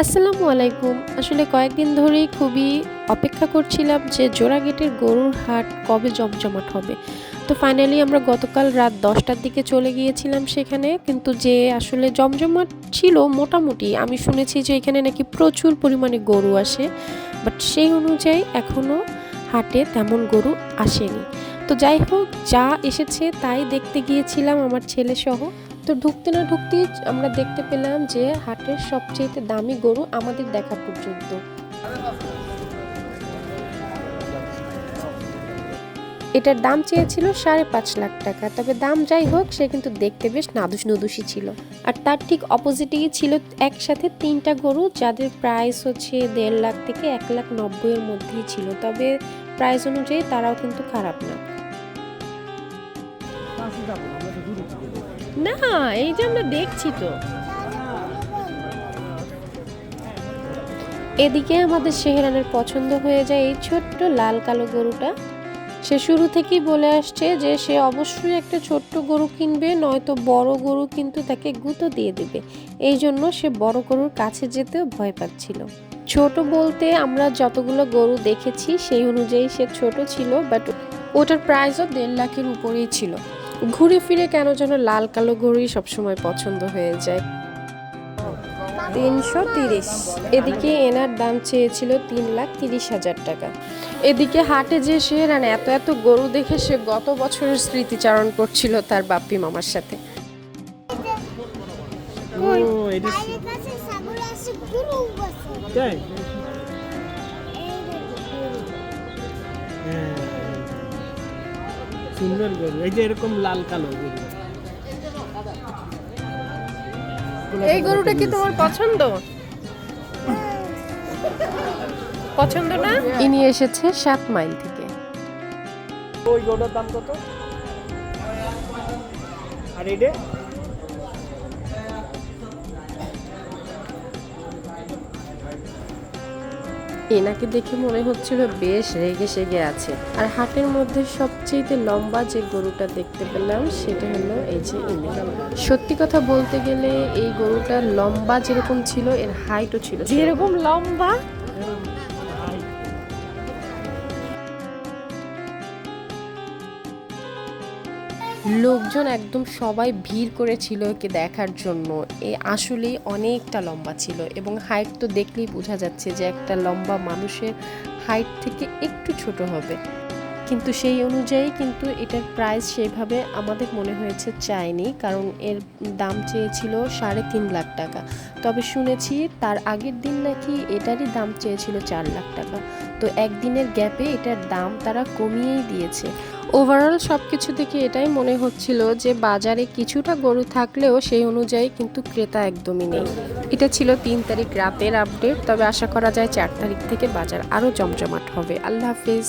আসসালামু আলাইকুম। আসলে কয়েকদিন ধরেই খুবই অপেক্ষা করছিলাম যে জোড়াগেটের গরুর হাট কবে জমজমাট হবে। তো ফাইনালি আমরা গতকাল রাত ১০টার দিকে চলে গিয়েছিলাম সেখানে। কিন্তু যে আসলে জমজমাট ছিল মোটামুটি। আমি শুনেছি যে এখানে নাকি প্রচুর পরিমাণে গরু আসে। বাট সেই অনুযায়ী এখনও হাটে তেমন গরু আসেনি। তো যাই হোক, যা এসেছে তাই দেখতে গিয়েছিলাম আমার ছেলেসহ। তো ঢুকতে না ঢুকতেই আমরা দেখতে পেলাম যে হাটের সবচেয়ে দামি গরু আমাদের দেখা পর্যন্ত। এটার দাম চেয়েছিল ৫.৫ লাখ টাকা। তবে দাম যাই হোক, সে কিন্তু দেখতে বেশ নাদুস নুদুসই ছিল। আর তার ঠিক অপোজিটেই ছিল একসাথে ৩টা গরু, যাদের প্রাইস হচ্ছে ১.৫ লাখ থেকে ১,৯০,০০০ এর মধ্যেই ছিল। তবে প্রাইস অনুযায়ী তারাও কিন্তু খারাপ না। না, এই যে আমরা দেখছি তো। এদিকে আমাদের সেহরানের পছন্দ হয়ে যায় এই ছোট্ট লাল কালো গরুটা। সে শুরু থেকেই বলে আসছে যে সে অবশ্যই একটা ছোট্ট গরু কিনবে, নয়তো বড় গরু কিন্তু তাকে গুঁতো দিয়ে দিবে। এই জন্য সে বড় গরুর কাছে যেতেও ভয় পাচ্ছিল। ছোট বলতে আমরা যতগুলো গরু দেখেছি সেই অনুযায়ী সে ছোট ছিল, বাট ওটার প্রাইসও ১.৫ লাখের উপরেই ছিল। ঘুরে ফিরে কেন যেন লাল কালো গরুই সবসময় পছন্দ হয়ে যায়। ৩৩০। এদিকে এনার দাম চেয়েছিল ৩,৩০,০০০ টাকা। এদিকে হাটে যে সে এত এত গরু দেখে সে গত বছরের স্মৃতিচারণ করছিল তার বাপ্পি মামার সাথে। সুন্দর গরু, এই যে এরকম লাল কালো গরু। এই গরুটা কি তোমার পছন্দ? পছন্দ না? ইনি এসেছে ৭ মাইল থেকে। ওই গরুটার দাম কত? আর এইটা এনাকে দেখে মনে হচ্ছিল বেশ রেগে সেগে আছে। আর হাটের মধ্যে সবচেয়ে লম্বা যে গরুটা দেখতে পেলাম সেটা হলো এই যে ইনি। সত্যি কথা বলতে গেলে এই গরুটা লম্বা যেরকম ছিল এর হাইটও ছিল যেরকম লম্বা। লোকজন একদম সবাই ভিড় করেছিল একে দেখার জন্য। এ আসলেই অনেকটা লম্বা ছিল এবং হাইট তো দেখলেই বোঝা যাচ্ছে যে একটা লম্বা মানুষের হাইট থেকে একটু ছোট হবে। কিন্তু সেই অনুযায়ী কিন্তু এটার প্রাইস সেইভাবে আমাদের মনে হয়েছে চায়নি, কারণ এর দাম চেয়েছিল ৩.৫ লাখ টাকা। তবে শুনেছি তার আগের দিন নাকি এটারই দাম চেয়েছিল ৪ লাখ টাকা। তো একদিনের গ্যাপে এটার দাম তারা কমিয়েই দিয়েছে। ওভারঅল সব কিছু দেখে এটাই মনে হচ্ছিল যে বাজারে কিছুটা গরু থাকলেও সেই অনুযায়ী কিন্তু ক্রেতা একদমই নেই। এটা ছিল ৩ তারিখ রাতের আপডেট। তবে আশা করা যায় ৪ তারিখ থেকে বাজার আরও জমজমাট হবে। আল্লাহ হাফেজ।